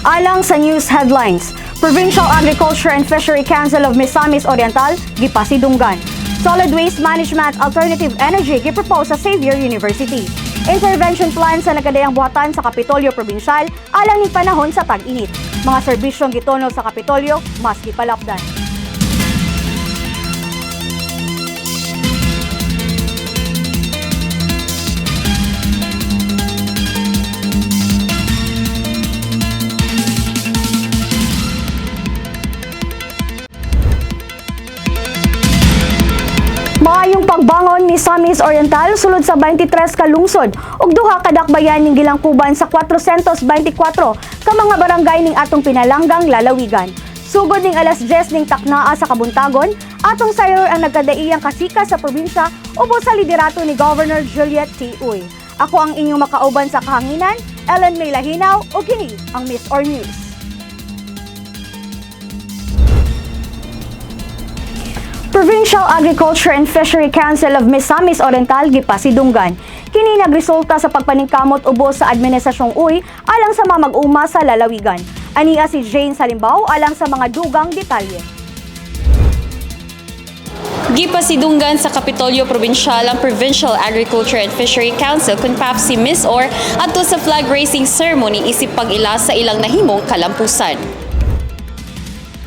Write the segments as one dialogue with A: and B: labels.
A: Alang sa news headlines, Provincial Agriculture and Fishery Council of Misamis Oriental, gipasidunggan. Solid Waste Management Alternative Energy gipropose sa Xavier University. Intervention plan sa nagkadayang buhatan sa Kapitolyo Provincial alang ning panahon sa tag-init. Mga serbisyong gitono sa Kapitolyo, mas gipalapdan. Maayong pagbangon ni Misamis Oriental sulod sa 23 ka lungsod ug duha ka dakbayan ning gilangkuban sa 424 ka mga barangay ning atong pinalanggang lalawigan. Sugod ning alas 10 ning taknaa sa Kabuntagon, atong sayor ang nagkadaiyang kasika sa probinsya ubos sa liderato ni Governor Juliet T. Uy. Ako ang inyong makauban sa kahanginan, Ellen May Lahinaw, ug kini ang Miss Or News. Provincial Agriculture and Fishery Council of Misamis Oriental gipasidunggan. Kini nagresulta sa pagpaningkamot ubos sa administrasyong Uy alang sa mga mag-uma sa lalawigan. Ania si Jane Salimbaw alang sa mga dugang detalye.
B: Gipasidunggan sa Kapitolyo Provincial ang Provincial Agriculture and Fishery Council kung PAFC Miss Or adto sa flag raising ceremony isip pag-ila sa ilang nahimong kalampusan.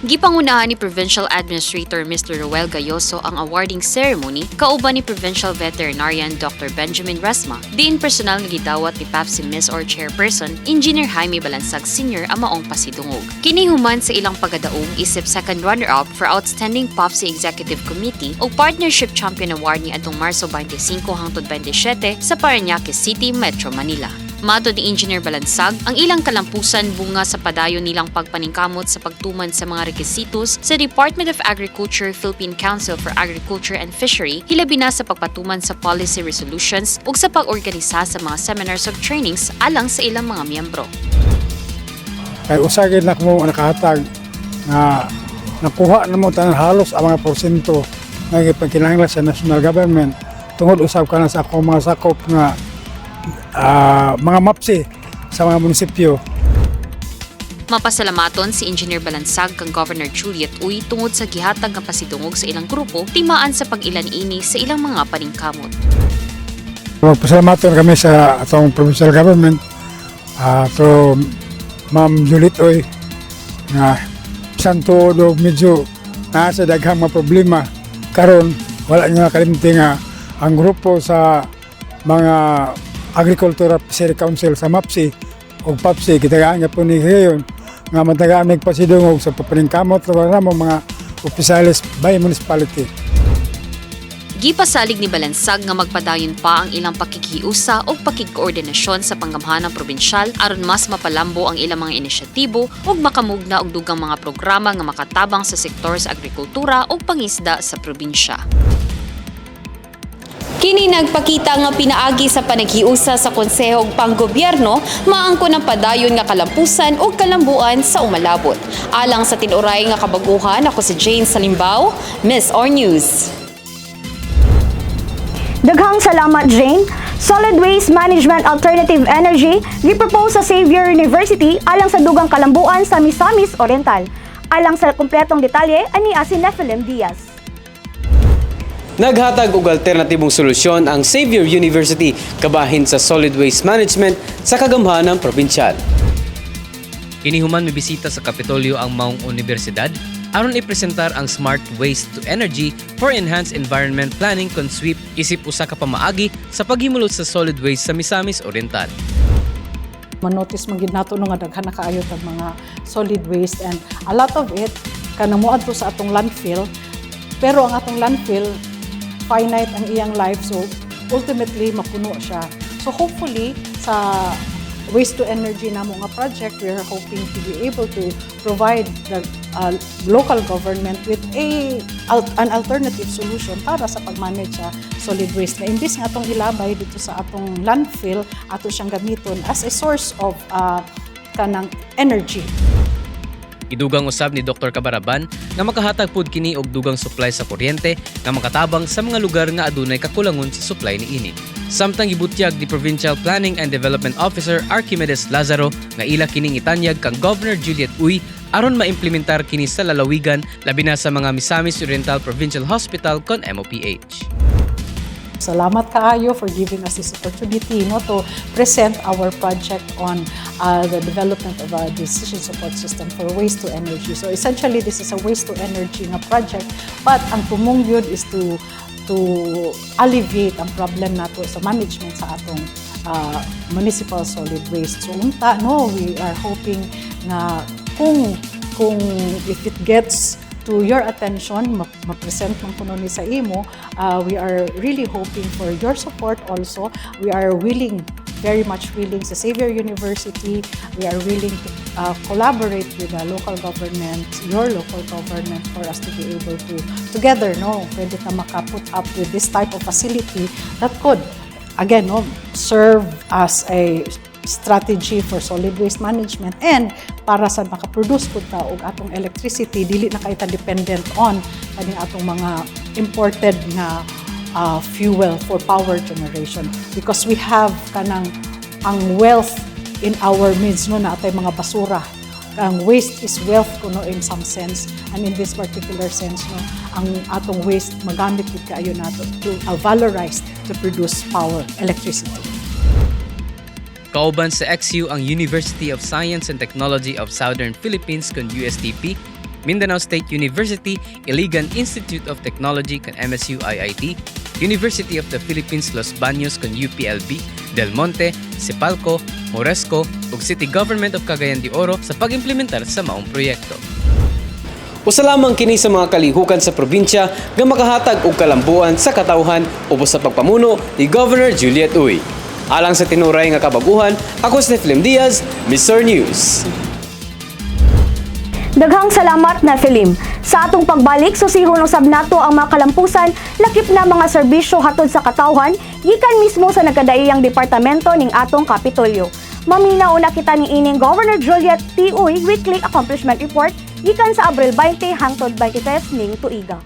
B: Gipangunahan ni Provincial Administrator Mr. Roel Gayoso ang awarding ceremony kauban ni Provincial Veterinarian Dr. Benjamin Resma, diin personal nga gidawat ni PAFC Miss Or Chairperson Engineer Jaime Balansag Sr. ang maong pasidungog. Kini human sa ilang pagadaog isip second runner-up for Outstanding PAFC Executive Committee o Partnership Champion Award ni adtong Marso 25 hangtod 27 sa Parañaque City, Metro Manila. Matod ni Engineer Balansag, ang ilang kalampusan bunga sa padayon nilang pagpaningkamot sa pagtuman sa mga rekisitos sa Department of Agriculture Philippine Council for Agriculture and Fishery, hilabi na sa pagpatuman sa policy resolutions ug sa pag-organisa sa mga seminars ug trainings alang sa ilang mga miyembro.
C: Kay usagin na mo nakahatag na nakuha na mo tanan halos ang mga porsyento nga gipagkinahanglan sa national government tungod usab ka na sa akong mga sakop nga mga MAPSI sa mga munisipyo.
B: Mapasalamaton si Engineer Balansag kang Governor Juliet Uy tungod sa gihatag nga pasidungog sa ilang grupo timaan sa pag-ilan ini sa ilang mga paningkamot.
C: Magpasalamaton kami sa atong provincial government to Ma'am Juliet Uy nga santo do medyo nasa daghang mga problema karon wala niya kalimti nga ang grupo sa mga Agricultural Fishery Council sa MAPSI o PAFC kitagaan nga po ni Gayon nga matagaan nagpasidungog sa papaningkamot sa mga opisyalis by municipality.
B: Gipasalig ni Balansag nga magpadayon pa ang ilang pakikiusa o pakikoordinasyon sa panggamhanang probinsyal aron mas mapalambo ang ilang mga inisyatibo ug makamugna og dugang mga programa nga makatabang sa sektor sa agrikultura o pangisda sa probinsya. Kini nagpakita nga pinaagi sa panaghiusa sa Konseho ug Panggobyerno maangko ng padayon nga kalampusan ug kalambuan sa umalabot. Alang sa tinuray nga kabaguhan, ako si Jane Salimbaw, Miss Or News.
A: Daghang salamat, Jane. Solid Waste Management Alternative Energy gipropose sa Xavier University alang sa dugang kalambuan sa Misamis Oriental. Alang sa kumpletong detalye, ania si Nephilim Diaz.
D: Naghatag og alternatibong solusyon ang Xavier University kabahin sa solid waste management sa kagamhanang probinsyal.
E: Kinihuman mibisita sa Kapitolyo ang maong universidad aron ipresentar ang Smart Waste to Energy for Enhanced Environment Planning kon SWEEP isip usa ka pamaagi sa paghimulot sa solid waste sa Misamis Oriental.
F: Manotice man gid nato nga daghan na kaayo tag mga solid waste and a lot of it kanang moadto sa atong landfill, pero ang atong landfill finite ang iyang life, so ultimately mapuno siya. So hopefully sa waste to energy namo nga project, we are hoping to be able to provide the local government with an alternative solution para sa pag-manage sa solid waste. Na imbis nga atong ilabay dito sa atong landfill, ato siyang gamiton as a source of kanang energy.
E: Idugang usab ni Dr. Cabaraban nga makahatag pud kini og dugang supply sa kuryente nga makatabang sa mga lugar nga adunay kakulangon sa supply niini. Samtang gibutyag ni Provincial Planning and Development Officer Archimedes Lazaro nga ila kining itanyag kang Governor Juliet Uy aron maimplementar kini sa lalawigan labi na sa mga Misamis Oriental Provincial Hospital kon MOPH.
F: Salamat kaayo for giving us this opportunity to present our project on the development of a decision support system for waste to energy. So essentially, this is a waste to energy nga project, but ang tumong yun is to alleviate ang problem nato sa management sa atong municipal solid waste. So unta, we are hoping na kung if it gets to your attention, ma-present man kuno ni sa imo, we are really hoping for your support also. We are very much willing sa Xavier University. We are willing to collaborate with the local government, your local government, for us to be able to together, pwede na maka-put up with this type of facility that could, again, serve as a strategy for solid waste management and para sa makaproduce pud ta og atong electricity dili na kay ta dependent on kaning atong mga imported na fuel for power generation, because we have kanang ang wealth in our midst na atay mga basura. Ang waste is wealth kuno in some sense, and in this particular sense ang atong waste magamit gid kaayo nato to valorized to produce power, electricity.
E: Kauban sa XU ang University of Science and Technology of Southern Philippines kon USTP, Mindanao State University, Iligan Institute of Technology kon MSU IIT, University of the Philippines Los Baños kon UPLB, Del Monte, Sipalco, Moresco ug City Government of Cagayan de Oro sa pag-implementar sa maong proyekto.
D: Usa lamang kini sa mga kalihukan sa probinsya nga makahatag og kalambuan sa katawhan ubos sa pagpamuno ni Governor Juliet Uy. Alang sa tinuray nga kabaguhan, ako si Neflim Diaz, Mr. News.
A: Daghang salamat na Filim. Sa atong pagbalik, susihon usab nato ang mga kalampusan, lakip na mga serbisyo hatod sa katawhan, gikan mismo sa nagkadaiyang departamento ning atong Kapitolyo. Maminaw na kita ni ining Governor Juliet T. Uy Weekly Accomplishment Report gikan sa Abril 20 hangtod 23 ning tuiga.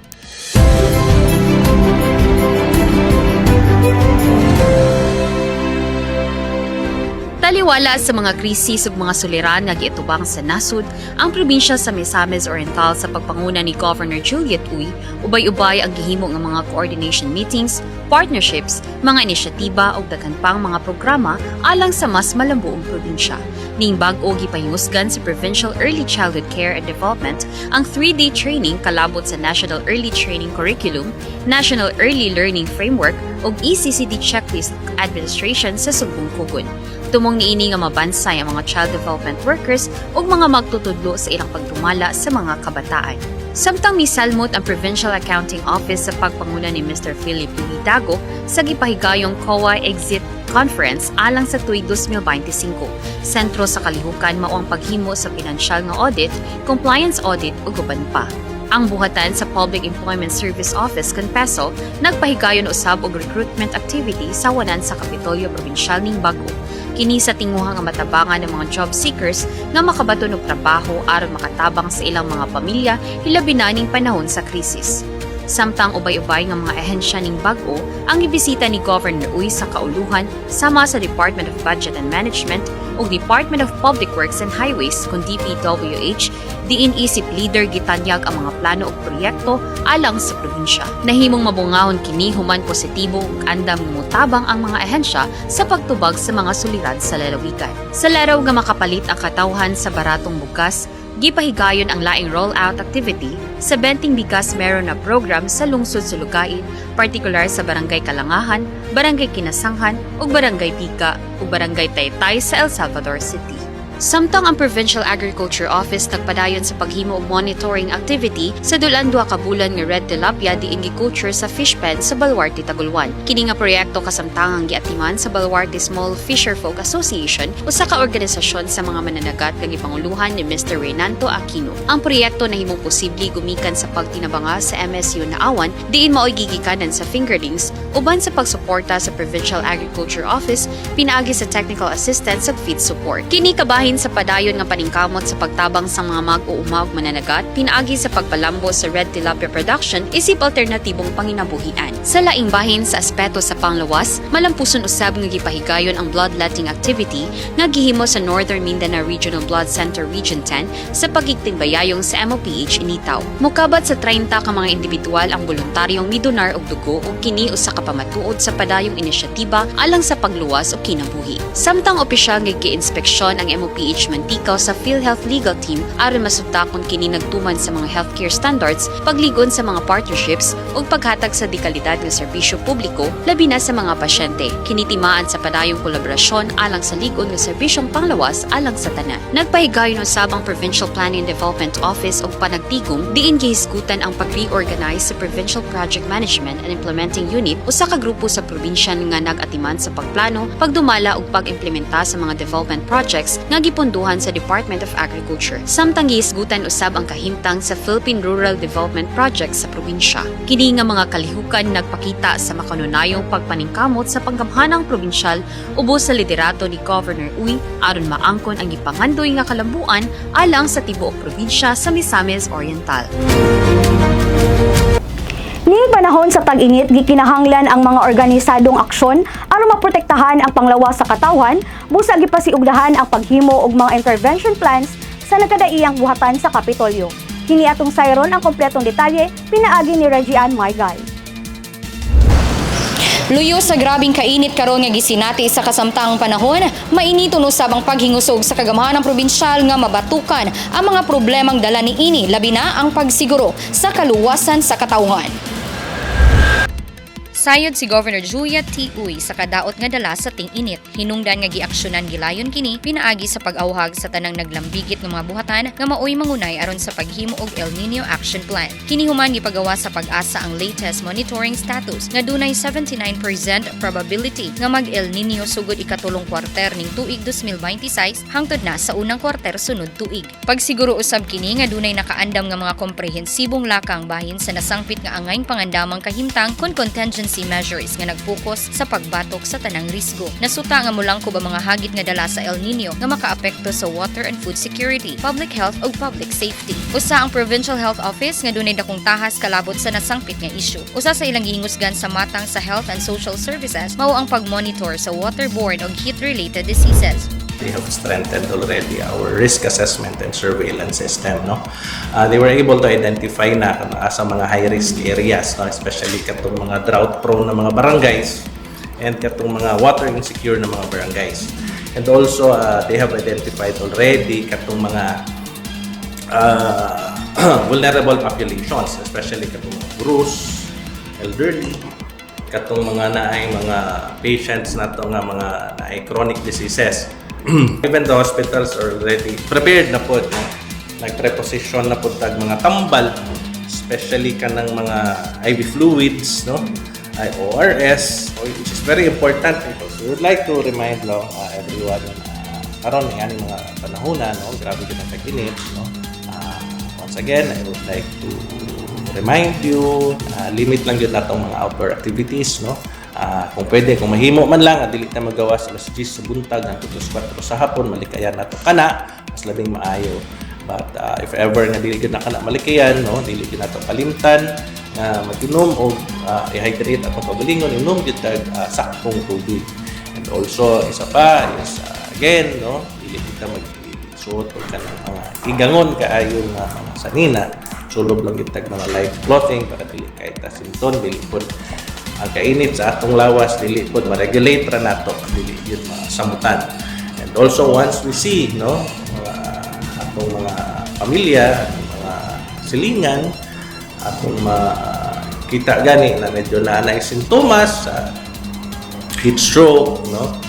B: Taliwala sa mga krisis ug mga suliran nga giatubang sa nasud ang probinsya sa Misamis Oriental sa pagpanguna ni Governor Juliet Uy, ubay-ubay ang gihimo nga mga coordination meetings, partnerships, mga inisyatiba ug daghan pang mga programa alang sa mas malambuong probinsya. Ning bag-o gipahingusgan sa Provincial Early Childhood Care and Development ang 3-day training kalabot sa National Early Training Curriculum, National Early Learning Framework ug ECCD Checklist Administration sa Sumbong Kugon. Tumong niini nga mabansay ang mga child development workers ug mga magtutudlo sa ilang pagdumala sa mga kabataan. Samtang misalmot ang Provincial Accounting Office sa pagpanguna ni Mr. Philip Dago sa gipahigayong COA Exit Conference alang sa tuig 2025. Sentro sa kalihukan mao ang paghimo sa pinansyal nga audit, compliance audit ug uban pa. Ang buhatan sa Public Employment Service Office kon PESO nagpahigayon usab og recruitment activity sa wanan sa Kapitolyo Probinsyal ning Bago. Kini sa tinguha nga matabangan ng mga job seekers nga makabaton og trabaho aron makatabang sa ilang mga pamilya hilabi na ning panahon sa krisis. Samtang ubay-ubay nga mga ahensya ning Bago ang ibisita ni Governor Uy sa kauluhan sama sa Department of Budget and Management ug Department of Public Works and Highways kun DPWH, diin isip leader gitanyag ang mga plano ug proyekto alang sa probinsya. Nahimong mabungahon kini human positibo ug andam mutabang ang mga ahensya sa pagtubag sa mga suliran sa lalawigan. Sa laraw nga makapalit ang katawhan sa baratong bugas, gipahigayon ang laing rollout activity sa Benting Bigas Meron na program sa lungsod sa Lugay, partikular sa Barangay Kalangahan, Barangay Kinasanghan ug Barangay Pica ug Barangay Taytay sa El Salvador City. Samtang ang Provincial Agriculture Office nagpadayon sa paghimo og monitoring activity sa dulan 2 ka bulan nga red tilapia diin gi-culture sa fish pen sa Baluarte, Tagulwan. Kini nga proyekto kasamtangang giatiman sa Baluarte Small Fisher Folk Association, usa ka organisasyon sa mga mananagat nga gipanguluhan ni Mr. Reynanto Aquino. Ang proyekto nahimong posible gumikan sa pagtinabanga sa MSU na awan diin maoy gigikanan sa fingerlings uban sa pagsuporta sa Provincial Agriculture Office pinaagi sa technical assistance ug feed support. Kini kabahin Bahin sa padayon nga paningkamot sa pagtabang sa mga mag-uumawag mananagat, pinaagi sa pagpalambo sa red tilapia production isip alternatibong panginabuhian. Sa laing bahin sa aspeto sa panglawas, malampuson usab nga gipahigayon ang bloodletting activity nga gihimo sa Northern Mindanao Regional Blood Center Region 10 sa pagigtingbayayong sa MOPH Initaw. Mukabat sa 30 ka mga individual ang voluntaryong midonar og dugo ug kini usa ka pamatuod sa padayong inisyatiba alang sa pagluwas og kinabuhi. Samtang opisyal nga gi-inspeksyon ang MOPH Manticaw sa PhilHealth Legal Team aron masubtakon kini nagtuman sa mga healthcare standards, pagligon sa mga partnerships ug paghatag sa dekalidad nga serbisyo publiko labi na sa mga pasyente. Kinitimaan sa padayong kolaborasyon alang sa ligon nga serbisyong panglawas alang sa tanan. Nagpahigayon usab ang Provincial Planning and Development Office og panagtigom diin gihisgutan ang pag-reorganize sa Provincial Project Management and Implementing Unit usa ka grupo sa probinsya nga nag-atiman sa pagplano, pagdumala ug pag-implementa sa mga development projects nga gipunduhan sa Department of Agriculture. Samtang gihisgutan usab ang kahimtang sa Philippine Rural Development Project sa probinsya. Kini nga mga kalihukan nagpakita sa makanunayong pagpaningkamot sa panggamhanang probinsyal ubos sa liderato ni Governor Uy aron maangkon ang gipangandoy nga kalambuan alang sa tibuok probinsya sa Misamis Oriental.
A: Ning panahon sa tag-init, gikinahanglan ang mga organisadong aksyon aron maprotektahan ang panglawas sa katawhan, busa gipasiugdahan ang paghimo og mga intervention plans sa nagkadaiyang buhatan sa Kapitolyo. Kini atong sayron ang kompletong detalye pinaagi ni Regian Maygay.
G: Luyo sa grabing kainit karon nga gisinati sa kasamtang panahon, mainiton usab ang paghingusog sa kagamhanang probinsyal nga mabatukan ang mga problemang dala niini, labi na ang pagsiguro sa kaluwasan sa katawhan. Sayod si Governor Juliet T. Uy sa kadaot nga dala sa ting-init. Hinungdan nga giaksyonan gilayon kini pinaagi sa pag-awhag sa tanang naglambigit ng mga buhatan nga maoy mangunay aron sa paghimo og El Nino Action Plan. Kini human gipagawa sa pag-asa ang latest monitoring status nga dunay 79% probability nga mag El Nino sugod ikatulong kwarter ning tuig 2026 hangtod na sa unang kwarter sunod tuig. Pagsiguro usab kini nga dunay nakaandam nga mga komprehensibong lakang bahin sa nasangpit nga angayng pangandamang kahimtang kon contingency measures nga nagpokus sa pagbatok sa tanang risgo. Nasuta nga mulangkob ang mga hagit nga dala sa El Nino nga makaapekto sa water and food security, public health ug public safety. Usa ang Provincial Health Office nga dunay dakong tahas kalabot sa nasangpit nga issue. Usa sa ilang gihingusgan sa matang sa Health and Social Services mao ang pagmonitor sa waterborne ug heat-related diseases.
H: They have strengthened already our risk assessment and surveillance system. No, they were able to identify na sa mga high-risk areas, no? Especially katong mga drought-prone na mga barangays and katong mga water insecure na mga barangays. And also, they have identified already katong mga vulnerable populations, especially katong mga gurus, elderly, katong mga naay mga patients nato nga mga naay chronic diseases. Even the hospitals are already prepared na po, no? Nagpreposition na po tag mga tambal, especially kanang mga IV fluids, no? Ay ORS, which is very important because we would like to remind everyone karon ng aning mga panahona, no? Grabe din ang tag-init, no? Once again, I would like to remind you, limit lang yun natong mga outdoor activities, no? Kung pwede, kung mahimo man lang, dili na magawa sa alas 10 sa buntag hangtod sa 4 sa hapon, malikayan nato kana, mas labing maayo. But if ever nga dili na kana malikayan, no, dili nato kalimtan na mag-inom o i-hydrate atong pagalingon, inom gyud tag saktong tubig. And also isa pa is again, no, dili kita mag-suot og kanang mga igangon kaayo nga mga sanina. Sulob lang gyud tag mga light clothing para dili kay ta sinton, dili pod ang kainit sa atong lawas, dili pod ma-regulate ra nato, dili yun masamutan. And also once we see, no, atong mga pamilya, mga silingan, atong makita gani na medyo naanay sintomas, heat stroke, no,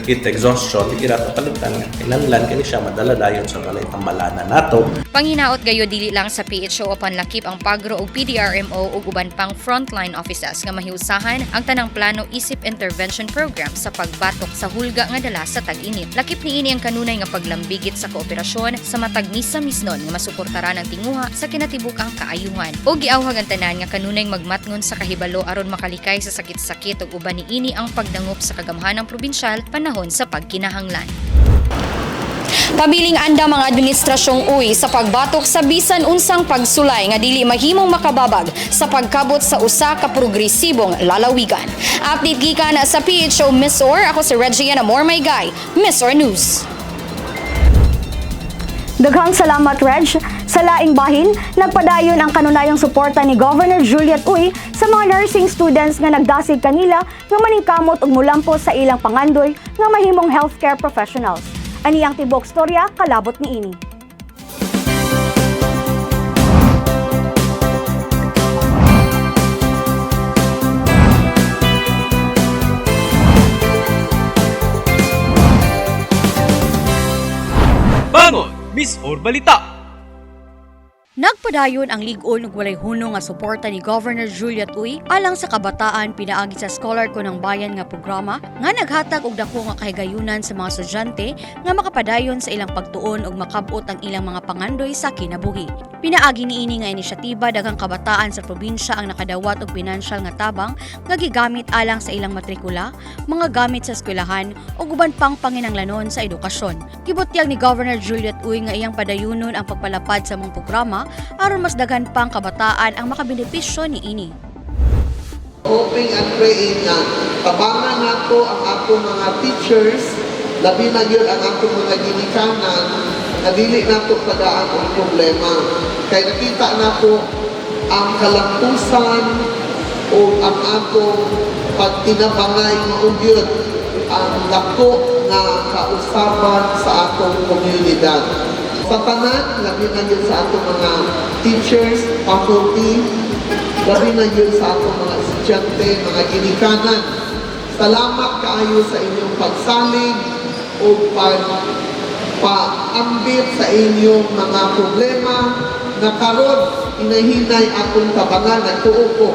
H: heat exhaustion, di nato palitan nga kinahanglan kani siya madala dayon sa balay tambalanan nato.
G: Panginaot gayo dili lang sa PHO o panlakip ang pagro og PDRMO ug uban pang frontline offices nga mahiusahan ang tanang plano isip intervention program sa pagbatok sa hulga nga dala sa tag-init. Lakip niini ang kanunay nga paglambigit sa kooperasyon sa matag misa-misnon nga masuportaran ang tinguha sa kinatibuk-ang kaayuhan. O giawhag ang tanan nga kanunay magmatngon sa kahibalo aron makalikay sa sakit-sakit ug uban niini ang pagdangop sa kagamhanang probinsyal panahon sa pagkinahanglan. Pabiling anda mga administrasyong uy sa pagbatok sa bisan unsang pagsulay nga dili mahimong makababag sa pagkabot sa usa ka progresibong lalawigan. Update gikan sa PHO Miss Or, ako si Regiana Mormaygay, Miss Or News.
A: Daghang salamat, Reg. Sa laing bahin, nagpadayon ang kanunayang suporta ni Governor Juliet Uy sa mga nursing students nga nagdasig kanila nga maningkamot ug mulampo sa ilang pangandoy nga mahimong healthcare professionals. Ani ang tibok storya kalabot ni ini.
E: Bangon, Miss Or Balita!
G: Nagpadayon ang Ligon ug walay hunong nga suporta ni Governor Juliet Uy alang sa kabataan pinaagi sa Scholar ko ng Bayan nga programa nga naghatag og dako nga kahigayunan sa mga estudyante nga makapadayon sa ilang pagtuon ug makabot ang ilang mga pangandoy sa kinabuhi. Pinaagi niini nga inisyatiba daghang kabataan sa probinsya ang nakadawat og pinansyal nga tabang nga gigamit alang sa ilang matrikula, mga gamit sa eskwelahan ug uban pang panginahanglanon sa edukasyon. Gibutyag ni Governor Juliet Uy nga iyang padayunon ang pagpalapad sa mong programa aron mas daghan pang kabataan ang makabenepisyo niini.
I: Hoping and praying na tabangan nato ang ato mga teachers, labi na yun ang ato mga ginikanan, na dili nato padaan ang problema. Kaya nakita nato ang kalampusan o ang atong pagtinabangay maugyod ang dako nga kausaban sa atong komunidad. Sa tanan, labi na yun sa atong mga teachers, faculty, labi na yun sa atong mga estudyante, mga ginikanan. Salamat kaayo sa inyong pagsalig o paambit sa inyong mga problema na karon inahinay atong tabangan at tuupo.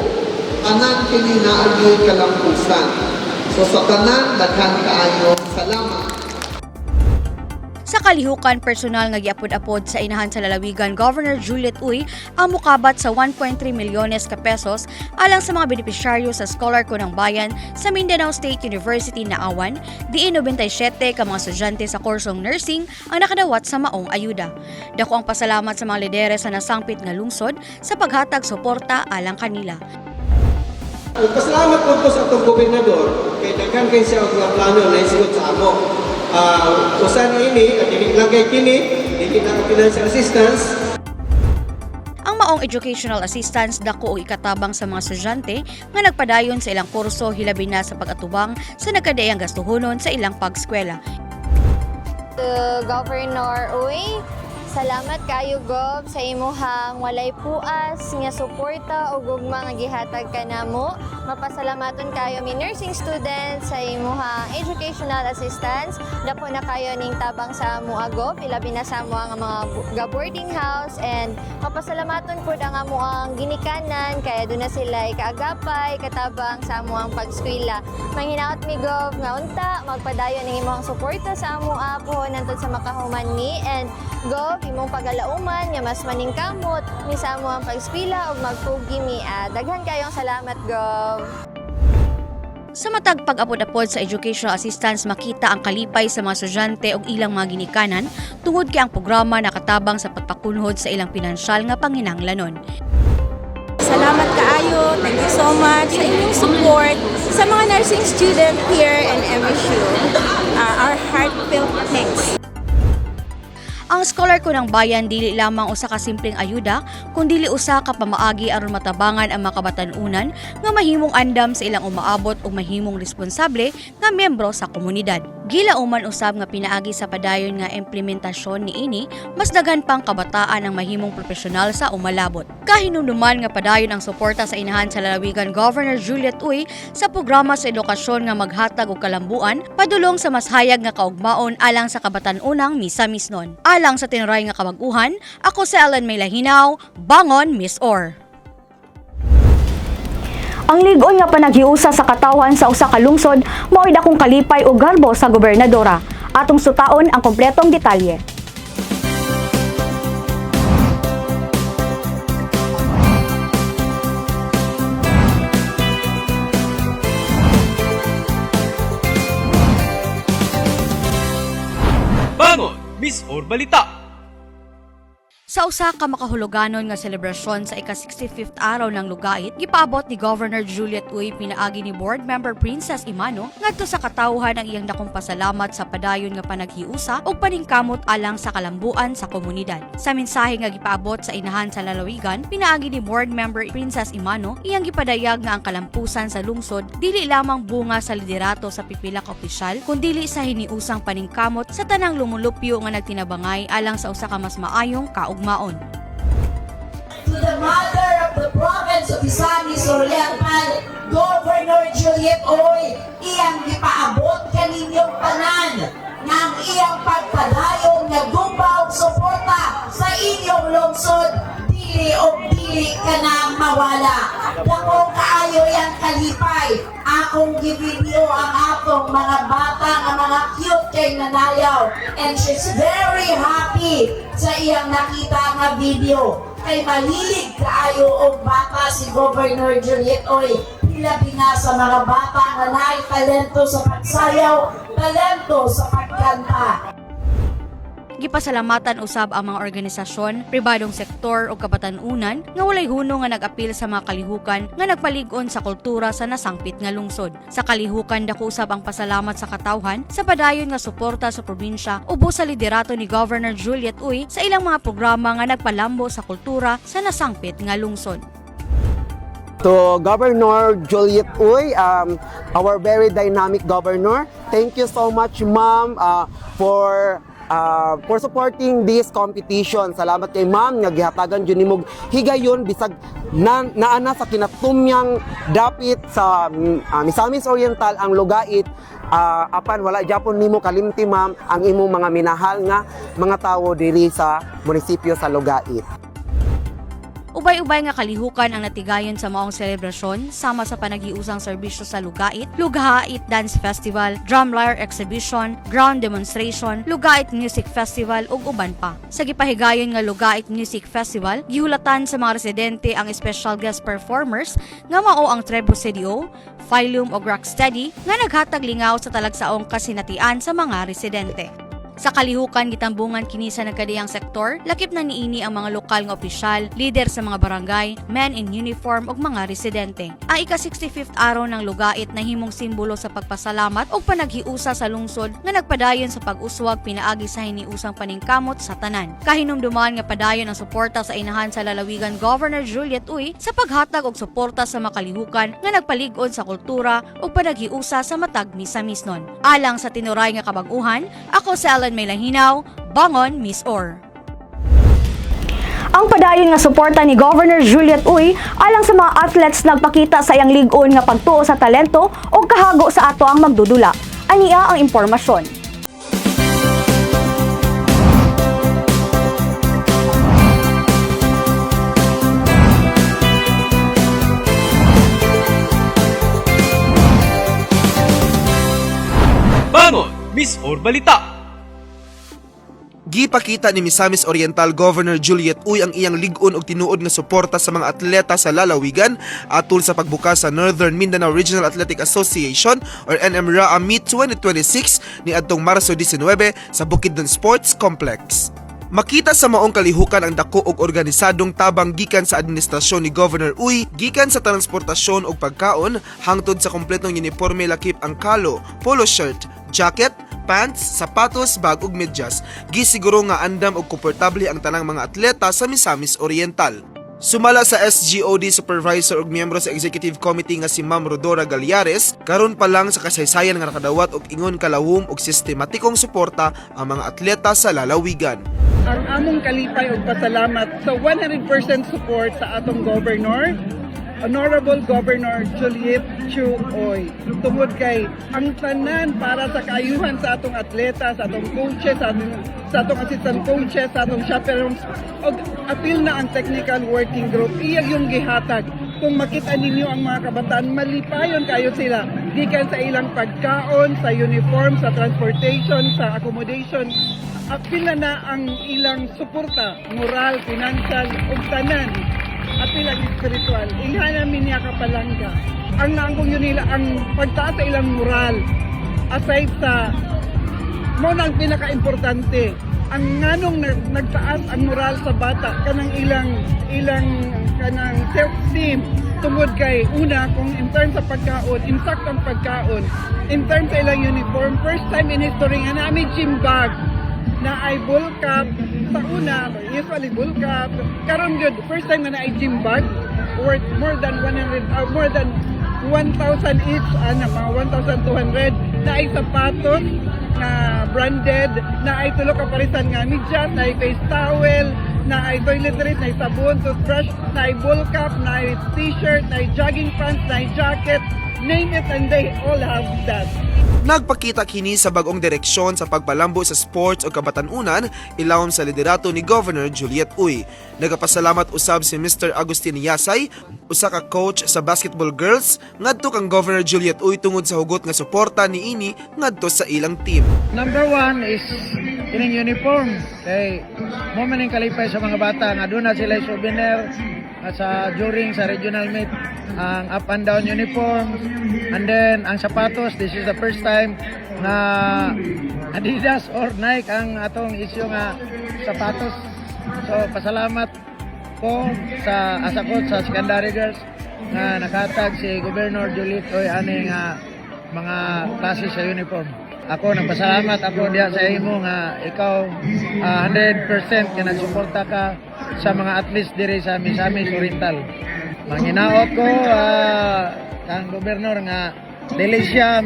I: Tanan kini naagyoy kalampusan. So sa tanan, daghan kaayo. Salamat.
G: Sa kalihukan, personal nga giapod-apod sa inahan sa lalawigan, Governor Juliet Uy ang mukabat sa 1.3 milyones ka pesos alang sa mga benepisyaryo sa Scholar ko ng Bayan sa Mindanao State University na Awan, diin 97 ka mga estudyante sa kursong nursing ang nakadawat sa maong ayuda. Dako ang pasalamat sa mga lidere sa nasangpit nga lungsod sa paghatag suporta alang kanila.
J: Pasalamat po sa atong gobernador kay daghan kay siya og plano na isulod sa amo. Usan ini at ilagay kini dili na financial assistance.
G: Ang maong educational assistance dako og ikatabang sa mga estudyante nga nagpadayon sa ilang kurso hilabi na sa pag-atubang sa nagkadaiyang gastuhonon sa ilang pag-eskwela.
K: Governor Uy, salamat kayo Gob sa imuhang walay puas nga suporta ug gugma nga gihatag kanamo. Mapasalamaton kayo mi nursing students sa imuhang educational assistance. Dako na kayo ning tabang sa amo Gob, ilabi na sa amo ang mga boarding house, and mapasalamaton pud ang amo ang ginikanan kaya doon na sila kaagapay katabang sa amo ang pag-eskwela. Manghinaot mi Gob nga unta magpadayon ning imong suporta sa amo apo nantud sa makahuman mi, and Gob imong pagalauman nga mas maningkamot mi sa amo ang pag-eskwela ug magpugi mi. Daghan kayong salamat Gob.
G: Sa matag pag-apod-apod sa educational assistance, makita ang kalipay sa mga estudyante ug ilang mga ginikanan tungod kay ang programa nakatabang sa pagpakunhod sa ilang pinansyal nga panginahanglanon.
L: Salamat kaayo, thank you so much sa inyong support sa mga nursing student here in MSU. Our heartfelt thanks.
G: Ang Scholar ko ng Bayan dili lamang usa ka simpleng ayuda, kundi usa ka pamaagi aron matabangan ang makabatan-unan nga mahimong andam sa ilang umaabot ug mahimong responsable nga miyembro sa komunidad. Gilauman usab nga pinaagi sa padayon nga implementasyon niini, mas daghan pang kabataan ang mahimong profesional sa umalabot. Kahinumduman nga padayon ang suporta sa inahan sa lalawigan Governor Juliet Uy sa programa sa edukasyon nga maghatag og kalambuan padulong sa mas hayag nga kaugmaon alang sa kabatan-unang misa-misnon. Alang sa tinuray nga kabaguhan, ako si Ellen May Lahinaw, Bangon, Miss Or.
A: Ang ligon nga panaghiusa sa katawhan sa usa ka lungsod mao'y dakong kalipay o garbo sa gobernadora. Atong sutaon ang kompletong detalye.
E: Bangon,
D: Miss or Balita.
M: Sa usa ka makahuluganon nga selebrasyon sa ika-65th araw ng Lugait, gipaabot ni Governor Juliet Uy pinaagi ni Board Member Princess Imano ngadto sa katawhan ang iyang dakong pasalamat sa padayon nga panaghiusa ug paningkamot alang sa kalambuan sa komunidad. Sa mensahe nga gipaabot sa inahan sa lalawigan, pinaagi ni Board Member Princess Imano iyang gipadayag nga ang kalampusan sa lungsod dili lamang bunga sa liderato sa pipila ka opisyal kundi sa hiniusang paningkamot sa tanang lumulupyo nga nagtinabangay alang sa usa ka mas maayong kaugmaon.
N: To the mother of the province of Misamis Oriental, Governor Juliet Uy, iyang gipaabot kaninyong tanan ng iyang pagpadayong nga gubaw suporta sa inyong lungsod, dili o dili ka na mawala. Dakong kaayo yang kalipay, akong givinyo ang atong mga bata nga mga cute kay nanayaw, and she's very happy sa iyang nakita nga video. Kay malilig kaayo og bata si Governor Juliet Uy, hilabi na sa mga bata nga naay talento sa pagsayaw, talento sa pagkanta.
M: Gipasalamatan usab ang mga organisasyon, pribadong sektor o kabatanunan nga walay huno nga nag-apil sa mga kalihukan nga nagpalig-on sa kultura sa nasangpit nga lungsod. Sa kalihukan dako usab ang pasalamat sa katawhan sa padayon nga suporta sa probinsya ubos sa liderato ni Governor Juliet Uy sa ilang mga programa nga nagpalambo sa kultura sa nasangpit nga lungsod.
O: To Governor Juliet Uy, our very dynamic governor, thank you so much, ma'am, for supporting this competition. Salamat kay ma'am nga gihatagan jud nimog higayon bisag naana sa kinatumyang dapit sa Misamis Oriental ang Lugait. Apan wala gyapon nimo kalimti ma'am ang imong mga minahal nga mga tawo diri sa munisipyo sa Lugait.
M: Ubay-ubay nga kalihukan ang natigayon sa maong selebrasyon sama sa panaghiusang serbisyo sa Lugait, Lugait Dance Festival, Drum Lyre Exhibition, Ground Demonstration, Lugait Music Festival ug uban pa. Sa gipahigayon nga Lugait Music Festival, gihulatan sa mga residente ang special guest performers nga mao ang Trebu CDO, Phylum ug Rocksteady nga naghatag lingaw sa talagsaong kasinatian sa mga residente. Sa kalihukan gitambungan kini sa nagkadiyang sektor, lakip na niini ang mga lokal nga opisyal, lider sa mga barangay, men in uniform ug mga residente. Ang ika-65th araw ng Lugait na himong simbolo sa pagpasalamat ug panaghiusa sa lungsod nga nagpadayon sa pag-uswag pinaagi sa hiniusang paningkamot sa tanan. Kahinumduman nga padayon ang suporta sa inahan sa lalawigan Governor Juliet Uy sa paghatag og suporta sa makalihukan nga nagpalig-on sa kultura ug panaghiusa sa matag Misamisnon. Alang sa tinuray nga kabag-uhan, ako si May Lahinaw, Bangon, Miss Or.
A: Ang padayon nga suporta ni Governor Juliet Uy alang sa mga athletes nagpakita sa iyang lig-on nga pagtuo sa talento o kahago sa ato ang magdudula. Ania ang impormasyon.
D: Bangon, Miss or Balita.
P: Gipakita ni Misamis Oriental Governor Juliet Uy ang iyang lig-on og tinuod nga suporta sa mga atleta sa lalawigan atol sa pagbukas sa Northern Mindanao Regional Athletic Association or NMRAA Meet 2026 ni adtong Marso 19 sa Bukidnon Sports Complex. Makita sa maong kalihukan ang dako og organisadong tabang gikan sa administrasyon ni Governor Uy, gikan sa transportasyon og pagkaon hangtod sa kompletong uniforme lakip ang kalo, polo shirt, jacket, pants, sapatos, bag ug medyas. Gisiguro nga andam og komportable ang tanang mga atleta sa Misamis Oriental. Sumala sa SGOD Supervisor ug miyembro sa Executive Committee nga si Ma'am Rodora Galyares, karon pa lang sa kasaysayan nga nakadawat og ingon kalawom og sistematikong suporta ang mga atleta sa lalawigan.
Q: Ang among kalipay ug pasalamat sa 100% support sa atong governor, Honorable Governor Juliet Chu Uy. Tungod kay ang tanan para sa kaayuhan sa atong atleta, sa atong coaches, sa atong assistant coaches, sa atong chaperones, o apil na ang technical working group. Iya yung gihatag. Kung makita ninyo ang mga kabataan, malipayon kayo sila. Gikan sa ilang pagkaon, sa uniform, sa transportation, sa accommodation. Apil na ang ilang suporta, moral, financial, ug tanan. Apil ang spiritual. Ingana minya kapalangga. Ang naangkong yun nila, ang pagtaas sa ilang moral, aside sa mo nang pinaka-importante, ang nganong nagtaas ang moral sa bata kanang ilang kanang self-esteem tungod kay una kung in terms sa pagkaon, intact ang pagkaon, in terms sa ilang uniform, first time in history nga namin gym bag na ay bull cap sa una, usually bull cap, karon good, first time na ay gym bag worth more than 100 more than 1,000 each, mga 1,200 na ay sapatos na branded, na ay tulo ka parisan nga medyas, na ay face towel, na ay toiletries, na ay sabon, toothbrush, na ay bull cap, na ay t-shirt, na ay jogging pants, na ay jacket, name it and they all have that.
P: Nagpakita kini sa bagong direksyon sa pagpalambo sa sports o kabatanunan ilawom sa liderato ni Governor Juliet Uy. Nagapasalamat usab si Mr. Agustin Yasay, usa ka coach sa basketball girls, ngadto kang Governor Juliet Uy tungod sa hugot nga suporta niini ngadto sa ilang team.
R: Number one is ining uniform. Kay mo man ning kalipay sa mga bata nga doon na sila souvenir sa during sa regional meet ang up and down uniform, and then ang sapatos, this is the first time na Adidas or Nike ang atong issue nga sapatos. So pasalamat ko sa asakot sa secondary girls na nakatag si Governor Juliet Uy ani nga mga klase sa uniform. Ako nagpasalamat ako diha sa imo nga ikaw 100% nga nagsuporta ka sa mga athletes diri sa Misamis Oriental. Manginaot ko kang gobernador nga dili siya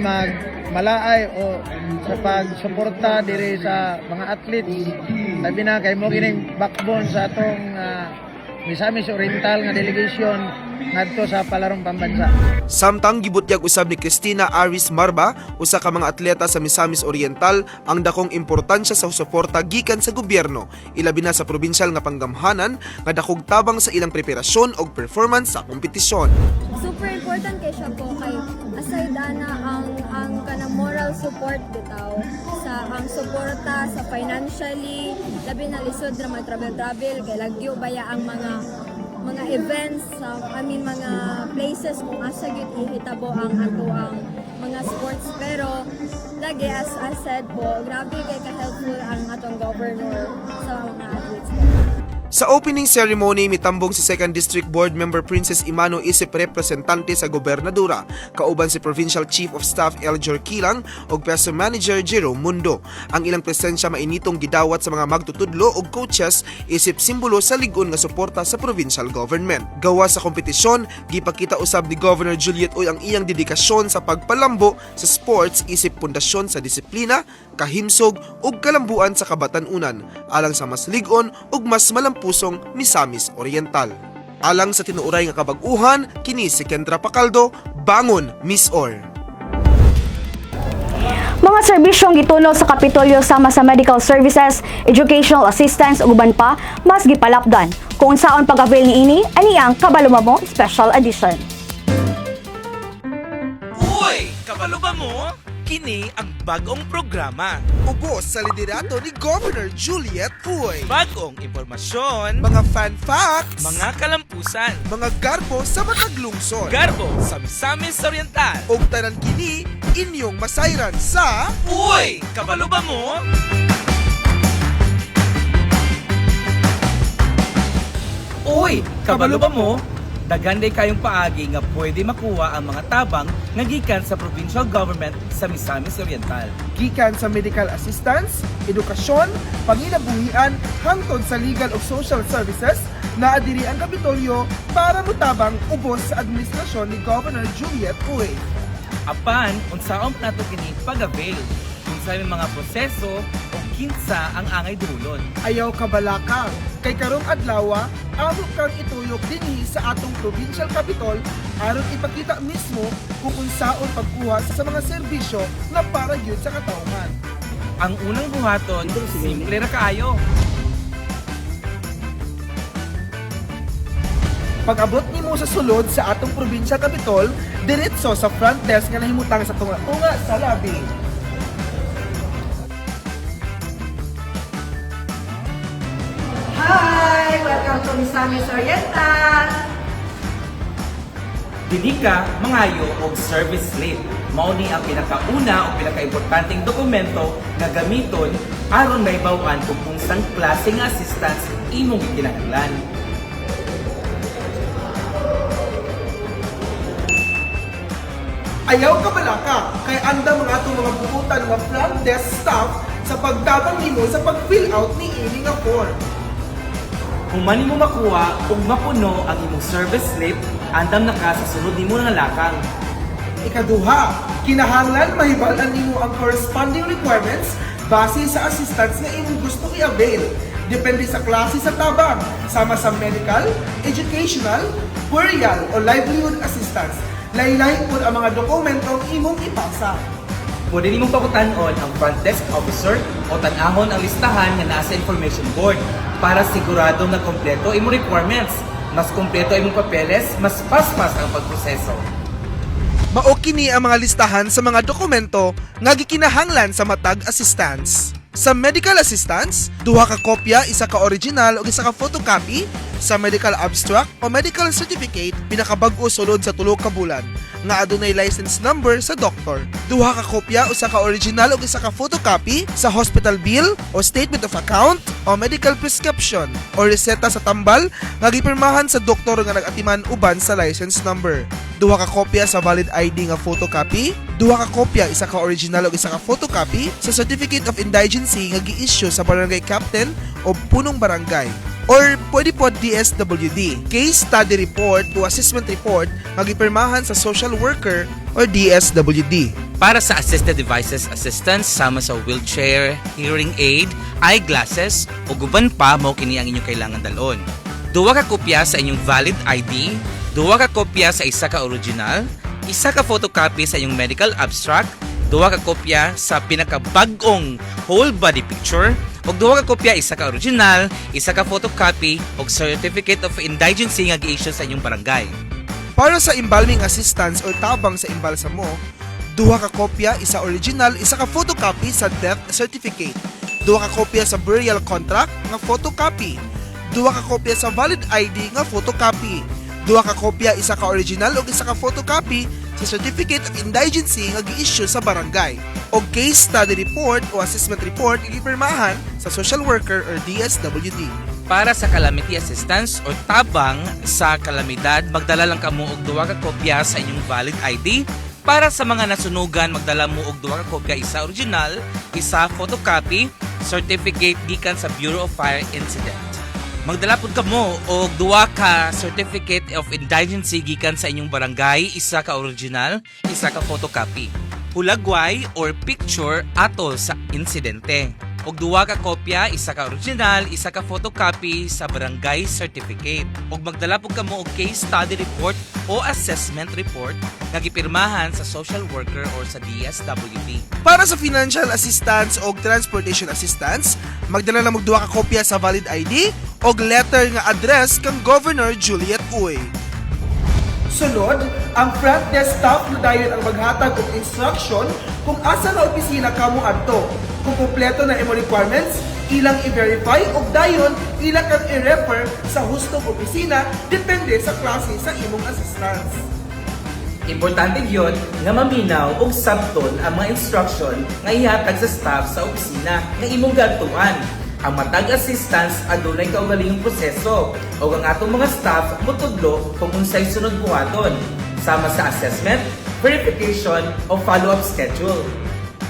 R: malaay o sa pagsuporta diri sa mga athletes. Sabi na kay mo kining backbone sa atong Misamis Oriental nga delegation ngadto sa palarong pambansa.
P: Samtang gibutyag usab ni Cristina Aris Marba, usa ka mga atleta sa Misamis Oriental, ang dakong importansya sa suporta gikan sa gobyerno, ilabi na sa probinsyal nga panggamhanan nga dakog tabang sa ilang preparasyon ug performance sa kompetisyon.
S: Super important kay siya po kay aside ana ang kanang moral support bitaw sa ang suporta sa financially labi na lisod ra mag-travel kay lagyo baya ang mga events mga places kung asa gyud ihitabo ang ato ang mga sports, pero lagi as I said po grabe kay ka-helpful ang atong governor sa mga athletes.
P: Sa opening ceremony, mitambong si 2nd District Board Member Princess Imano isip representante sa gobernadora, kauban si Provincial Chief of Staff Eljor Kilang ug Peso Manager Jerome Mundo. Ang ilang presensya mainitong gidawat sa mga magtutudlo ug coaches isip simbolo sa lig-on nga suporta sa provincial government. Gawa sa kompetisyon, gipakita usab ni Governor Juliet Uy ang iyang dedikasyon sa pagpalambo sa sports isip pundasyon sa disiplina, kahimsog ug kalambuan sa kabatanunan alang sa mas lig-on ug mas pusong Misamis Oriental. Alang sa tinuuray nga kabag-uhan, kini si Kendra Pacaldo, Bangon, Miss Or.
A: Mga serbisyong gituno sa Kapitolyo sama sa medical services, educational assistance ug uban pa, mas gipalapdan. Kung saon pag-avail niini, ani ang Kabalo Mo Special Edition.
T: Uy! Kabalo ba mo? Kini ang bagong programa.
P: Ubos sa liderato ni Governor Juliet Uy.
T: Bagong impormasyon,
P: mga fan facts,
T: mga kalampusan,
P: mga garbo sa matag lungsod,
T: garbo sa Misamis Oriental,
P: ug tanan kini inyong masayran sa
T: Uy! Kabalo ba mo? Uy! Kabalo ba mo? Daghan day kayong paagi nga pwede makuha ang mga tabang nga gikan sa provincial government sa Misamis Oriental.
P: Gikan sa medical assistance, edukasyon, panginabuhian, hangtod sa legal ug social services, naadiri ang Kapitolyo para mutabang ubos sa administrasyon ni Governor Juliet Uy.
T: Apan, unsaon nato kini pag-avail? Kung sa mga proseso o kinsa ang angay dulon.
P: Ayaw kabalaka, kay karong adlaw, amo kang ituyok dinhi sa atong provincial capital aron ipakita mismo kung unsaon pagkuha sa mga serbisyo na para gyud sa katawhan.
T: Ang unang buhaton, simple ra kaayo.
P: Pag-abot nimo sa sulod sa atong provincial capital, diretso sa front desk nga nahimutang sa tunga-tunga sa labi.
U: Hi! Welcome to Misamis Oriental!
T: Dili ka mangayo og service slip. Mao ni ang pinakauna o pinakaimportanteng dokumento nga gamiton aron may bawaan kung unsang klase nga assistance imong kinahanglan.
J: Ayaw ka balaka, kay anda mga itong mga bukutan nga front desk staff sa pagtabang nimo sa pag-fill out ni ini nga form.
T: Kung man mo makuha o mapuno ang imong service slip, andam na ka sa sunod nimo nga lakang.
J: Ikaduha, kinahanglan mahibalan nimo ang corresponding requirements base sa assistance nga imong gusto i-avail. Depende sa klase sa tabang, sama sa medical, educational, burial o livelihood assistance. Lain-lain po ang mga dokumentong imong ipasa.
T: Pwede nimong pakutanon ang front desk officer o tanahon ang listahan nga nasa information board para sigurado na kompleto imong requirements. Mas kompleto imong papeles, mas paspas ang pagproseso.
P: Mao kini ang mga listahan sa mga dokumento nga gikinahanglan sa matag assistance. Sa medical assistance, duha ka kopya, isa ka original ug isa ka photocopy sa medical abstract o medical certificate pinakabag-o sulod sa 3 ka bulan nga adunay license number sa doktor. Duha ka kopya, usa ka original ug isa ka photocopy sa hospital bill o statement of account o medical prescription o reseta sa tambal nga gipirmahan sa doktor nga nag-atiman uban sa license number. Duha ka kopya sa valid ID nga photocopy, duha ka kopya, isa ka original ug isa ka photocopy sa certificate of indigency nga gi-issue sa barangay captain o punong barangay. Or pwede po DSWD, case study report o assessment report nga gipirmahan sa social worker or DSWD.
E: Para sa assisted devices assistance sama sa wheelchair, hearing aid, eyeglasses o guban pa mao kini ang inyong kailangan dalon. Duha ka kopya sa inyong valid ID, duha ka kopya sa isa ka original, isa ka photocopy sa inyong medical abstract, duha ka kopya sa pinakabag-ong whole body picture, ug duha ka kopya, isa ka original, isa ka photocopy ug certificate of indigency nga gi-issue sa inyong barangay.
P: Para sa embalming assistance o tabang sa imbalsa mo, duha ka kopya, isa original, isa ka photocopy sa death certificate, duha ka kopya sa burial contract nga photocopy, duha ka kopya sa valid ID nga photocopy, duha ka kopya, isa ka original ug isa ka photocopy sa certificate of indigency nga gi-issue sa barangay, o case study report o assessment report gipirmahan sa social worker or DSWD.
E: Para sa calamity assistance o tabang sa kalamidad, magdala lang kamo og duha ka kopya sa inyong valid ID. Para sa mga nasunugan, magdala mo og duha ka kopya, isa original, isa photocopy, certificate gikan sa Bureau of Fire Incident. Magdala pud kamo og duha ka certificate of indigency gikan sa inyong barangay, isa ka original, isa ka photocopy. Hulagway or picture atol sa insidente. Og duha ka kopya, isa ka original, isa ka photocopy sa barangay certificate. Og magdala pud kamo og case study report o assessment report nga gipirmahan sa social worker or sa DSWD.
P: Para sa financial assistance o transportation assistance, magdala na og duha ka kopya sa valid ID o letter nga address kang Governor Juliet Uy.
J: Sunod, ang front desk staff na dayon ang maghatag og instruction kung asa na opisina kamo adto. Kung kompleto na imo requirements, ilang i-verify ug dayon ilang kang i-refer sa hustong opisina depende sa klase sa imong assistance.
T: Importante gyud nga maminaw og sabton ang mga instruction nga ihatag sa staff sa opisina nga imong gadtuan. Ang matag assistance adunay kaugalingong proseso o ang atong mga staff mutudlo kung unsay sunod buhaton sama sa assessment, verification o follow-up schedule.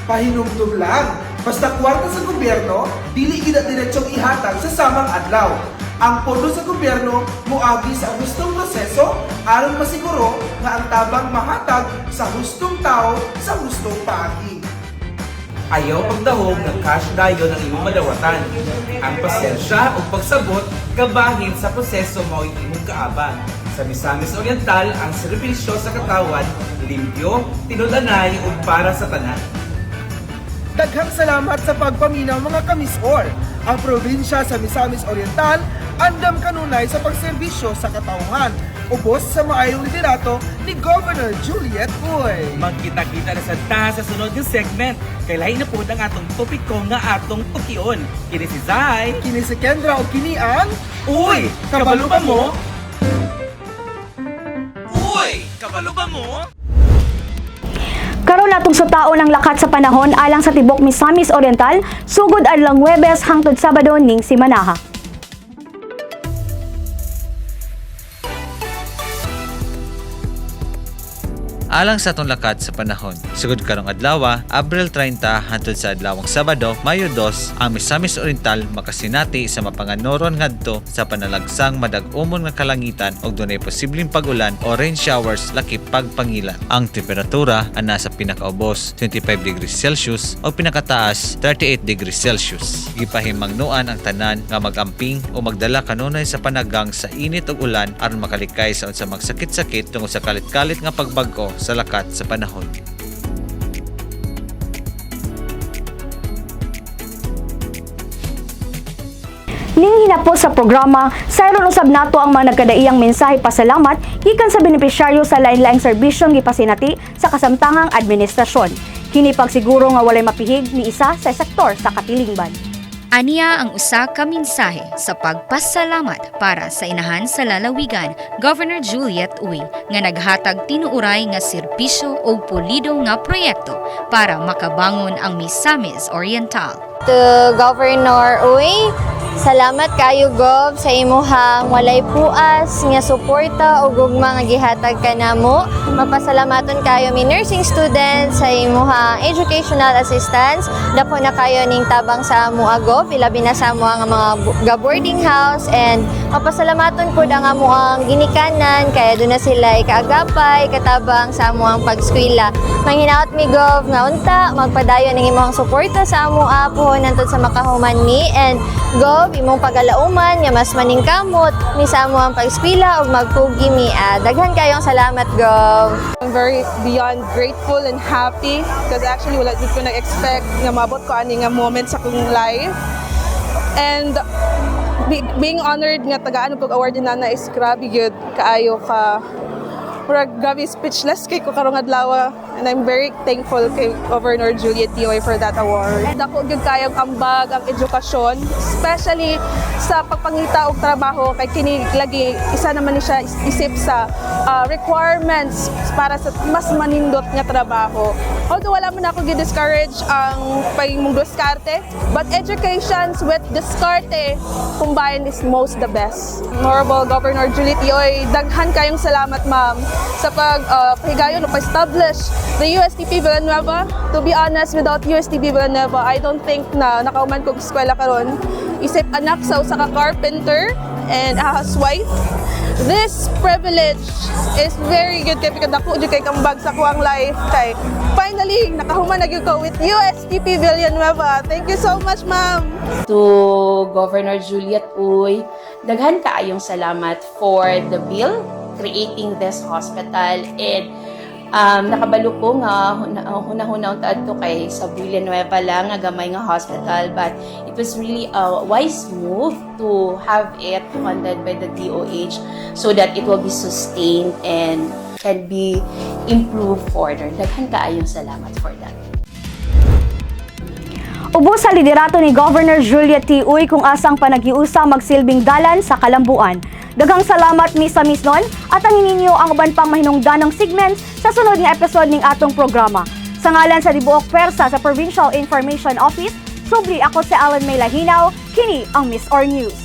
J: Pahinumdum lang, basta kwarta sa gobyerno, dili gid diretsong ihatag sa samang adlaw. Ang pondo sa gobyerno moagi sa hustong proseso aron masiguro nga ang tabang mahatag sa hustong tao sa hustong paagi.
T: Ayaw pagdahog ng cash dayon ang imong madawatan. Ang pasensya o pagsabot kabahin sa proseso mao imong kaaba. Sa Misamis Oriental, ang serbisyo sa katawan limpyo, tinudanay ug para sa tanan.
J: Daghang salamat sa pagpaminaw mga kamisor. Ang probinsya sa Misamis Oriental andam kanunay sa pagserbisyo sa katawhan. Ubos sa maayong liderato ni Governor Juliet Uy.
T: Magkita-kita na sa sa sunod ng segment. Kay lahi na po ang atong topiko nga atong tukion. Kini si Zay,
J: kini si Kendra o kini ang
T: Uy! Kabalo ba mo? Uy! Kabalo ba mo?
A: Karon atong sutaon ang lakat sa panahon alang sa tibok Misamis Oriental sugod adlang Huwebes hangtod Sabado ning simanaha.
C: Alang sa atong lakat sa panahon, sugod karong adlaw, Abril 30 hangtod sa adlawang Sabado, Mayo 2, ang Misamis Oriental makasinati sa mapanganoron ngadto sa panalagsang madag-umon nga kalangitan ug dunay posibleng pag-ulan o rain showers lakip pagpangilan. Ang temperatura ana sa pinakaubos 25 degrees Celsius o pinakataas 38 degrees Celsius. Gipahimangnuan ang tanan nga magamping o magdala kanunay sa panagang sa init ug ulan aron makalikay sa unsa magsakit-sakit tungod sa kalit-kalit nga pagbag-o sa lakat sa panahon.
A: Ning hinapos sa programa, sayron usab nato ang mga nagkadaiyang mensahe pasalamat gikan sa benepisyaryo sa lain-laing serbisyong gipasinati sa kasamtangang administrasyon. Kini pagsiguro nga walay mapihig ni isa sa sektor sa katilingban.
G: Aniya ang usa ka mensahe sa pagpasalamat para sa inahan sa lalawigan, Governor Juliet Uy, nga naghatag tinuuray nga serbisyo o pulido nga proyekto para makabangon ang Misamis Oriental.
K: To Governor Uy, salamat kayo Gov sa imuhang walay puas nga suporta ug gugma nga gihatag kanamo. Mapasalamaton kayo mi nursing students sa imuhang educational assistance. Dako na kayo ning tabang sa amo Gov, ilabi na sa amo nga mga boarding house, and mapasalamaton pud ang amo ang ginikanan kaya do na sila ikaagapay katabang sa amo ang pagskwela. Manghinaot mi Gov nga unta magpadayon ning imong suporta sa amo apo nantod sa makahuman mi, and Gov imong pagalauman nga mas maningkamot mi sa amo ang pagskwela ug magpugi mi. Daghan kayong salamat Gov.
V: I'm very beyond grateful and happy because actually wala dito ko na-expect nga mabot ko ani nga moment sa kong life. And being honored nga tagaan kog award na is grabe gyud kaayo ka. Grabe speechless kay ko karong adlaw, and I'm very thankful kay Governor Juliet Uy for that award. Dako gyud kayong ambag ang edukasyon, especially sa pagpangita og trabaho kay kini lagi isa naman ni siya isip sa requirements para sa mas manindot nga trabaho. Although wala man ako gi-discourage ang pagmong diskarte, but educations with diskarte combined is most the best. Honorable Governor Juliet Uy, daghan kayong salamat ma'am sa paghigayon o pa-establish the USTP Villanueva. To be honest, without USTP Villanueva, I don't think na nakauman kong eskwela karon. Isip anak sa usa ka carpenter and a housewife. This privilege is very good kay dako jud kay kambag sa kuang life kay finally nakahuman na gyud ko with USTP Villanueva. Thank you so much, ma'am.
W: To Governor Juliet Uy, daghan kaayong salamat for the bill creating this hospital, and nakabalo ko nga hunahuna unta adto kay sa Villanueva lang nga gamay nga hospital, but it was really a wise move to have it funded by the DOH so that it will be sustained and can be improved further. Daghan kaayong salamat for that.
A: Ubos sa liderato ni Governor Juliet T. Uy kung asang panagiusa magsilbing dalan sa kalambuan. Daghang salamat mi sa misnon at ang ininyo ang uban pang mahinungdanong segments sa sunod nga episode ning atong programa. Sa ngalan sa Dibuok Pwersa sa Provincial Information Office, subli ako si Alan May Lahinaw, kini ang Miss Or News.